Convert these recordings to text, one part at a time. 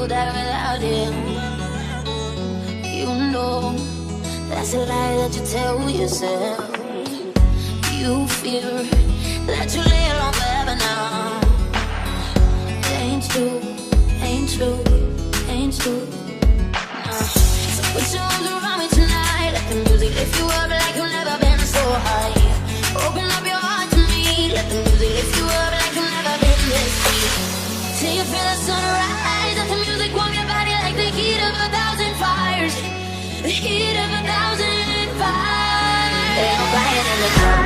You'll die without him. You know that's a lie that you tell yourself. You fear that you lay alone forever now. Ain't true, ain't true, ain't true. So put your arms around me tonight. Let the music lift you up like you've never been so high. Open up your heart to me. Let the music lift you up like you've never been this deep. Till you feel the sunrise. Let the music warm your body like the heat of 1,000 fires. The heat of 1,000 fires. Ain't no crying in the sun.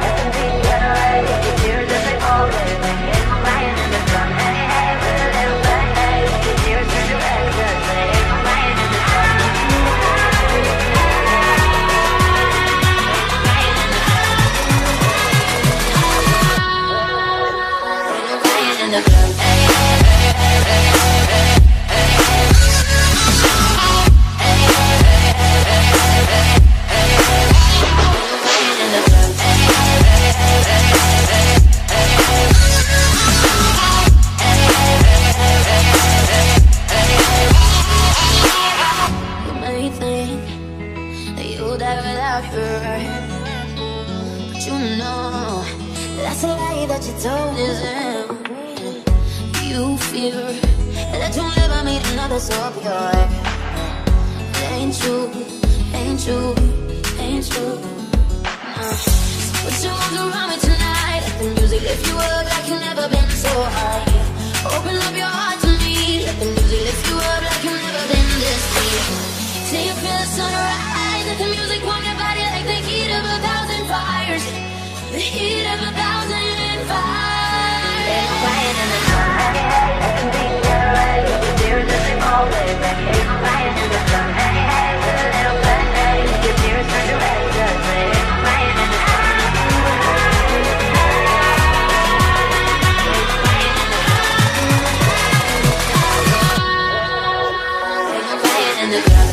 Let them be alright. Let your tears as they fall away. Ain't no crying in the sun. Hey, hey, with a little bit, hey. Let your tears turn to ecstasy. Ain't no crying in the sun. Ain't no crying in the sun. That you told yourself. You fear that you'll never meet another so pure. Ain't true, ain't true, ain't true. So put your arms around me tonight. Let the music lift you up like you've never been so high. Open up your heart to me. Let the music lift you up like you've never been this deep. Till you feel the sunrise. Let the music warm your body like the heat of 1,000 fires. The heat of 1,000 fires. Ain't no crying in the sun. Let them be alright. Let your tears as they fall away. Ain't no crying in the sun. Hey, hey, with a little bit, hey. Let your tears turn to ecstasy. Ain't no crying in the sun. Ain't no crying in the sun.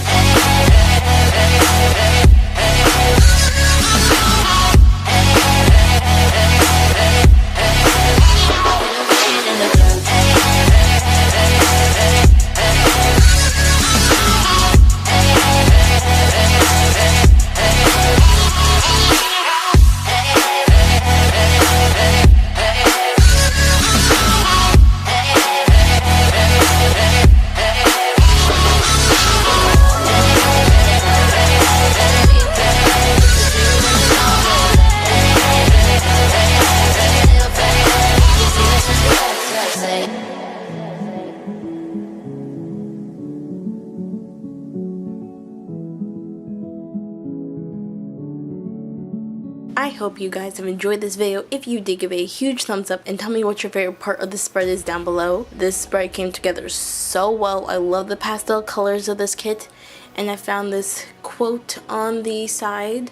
I hope you guys have enjoyed this video. If you did, give it a huge thumbs up and tell me what your favorite part of the spread is down below. This spread came together so well. I love the pastel colors of this kit, and I found this quote on the side,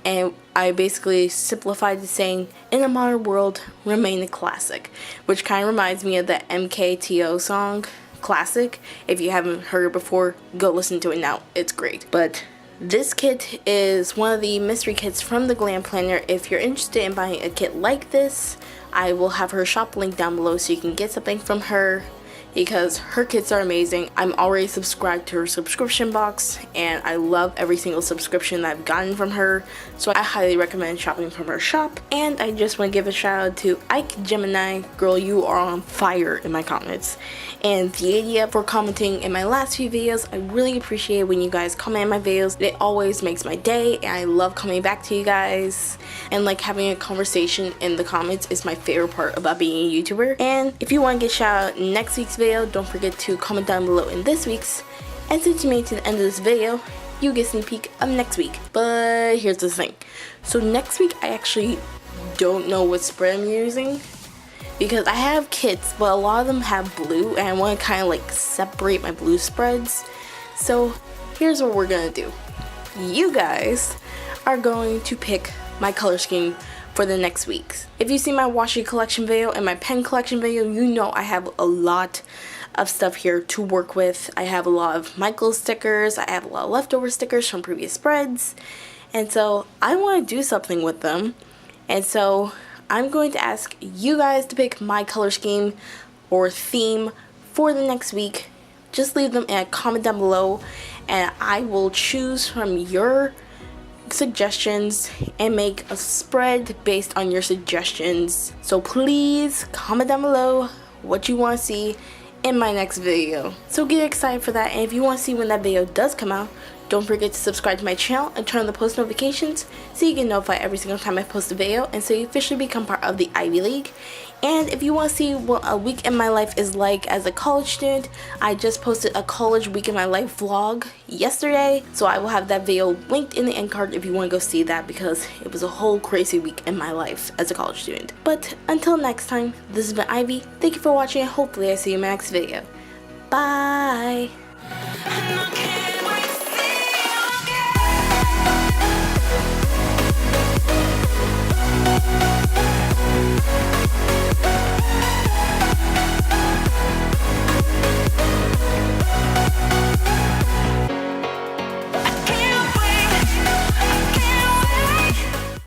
and I basically simplified it saying, in a modern world, remain a classic, which kind of reminds me of the MKTO song, Classic. If you haven't heard it before, go listen to it now. It's great. But this kit is one of the mystery kits from the Glam Planner. If you're interested in buying a kit like this, I will have her shop link down below so you can get something from her, because her kits are amazing. I'm already subscribed to her subscription box, and I love every single subscription that I've gotten from her, so I highly recommend shopping from her shop. And I just want to give a shout out to Ike Gemini. Girl, you are on fire in my comments. And Theadia for commenting in my last few videos. I really appreciate when you guys comment in my videos. It always makes my day, and I love coming back to you guys. And like having a conversation in the comments is my favorite part about being a YouTuber. And if you want to get shout out in next week's video, don't forget to comment down below in this week's. And since you made it to the end of this video, you get a sneak peek of next week. But here's the thing. So next week I actually don't know what spread I'm using, because I have kits, but a lot of them have blue, and I want to kind of like separate my blue spreads. So here's what we're gonna do. You guys are going to pick my color scheme for the next weeks. If you see my washi collection video and my pen collection video, you know I have a lot of stuff here to work with. I have a lot of Michael stickers, I have a lot of leftover stickers from previous spreads, and so I want to do something with them. And so I'm going to ask you guys to pick my color scheme or theme for the next week, just leave them in a comment down below, and I will choose from your suggestions and make a spread based on your suggestions. So please comment down below what you want to see in my next video. So get excited for that, and if you want to see when that video does come out, don't forget to subscribe to my channel and turn on the post notifications so you get notified every single time I post a video, and so you officially become part of the Ivy League. And if you want to see what a week in my life is like as a college student, I just posted a college week in my life vlog yesterday, so I will have that video linked in the end card if you want to go see that, because it was a whole crazy week in my life as a college student. But until next time, this has been Ivy. Thank you for watching, and hopefully I see you in my next video. Bye!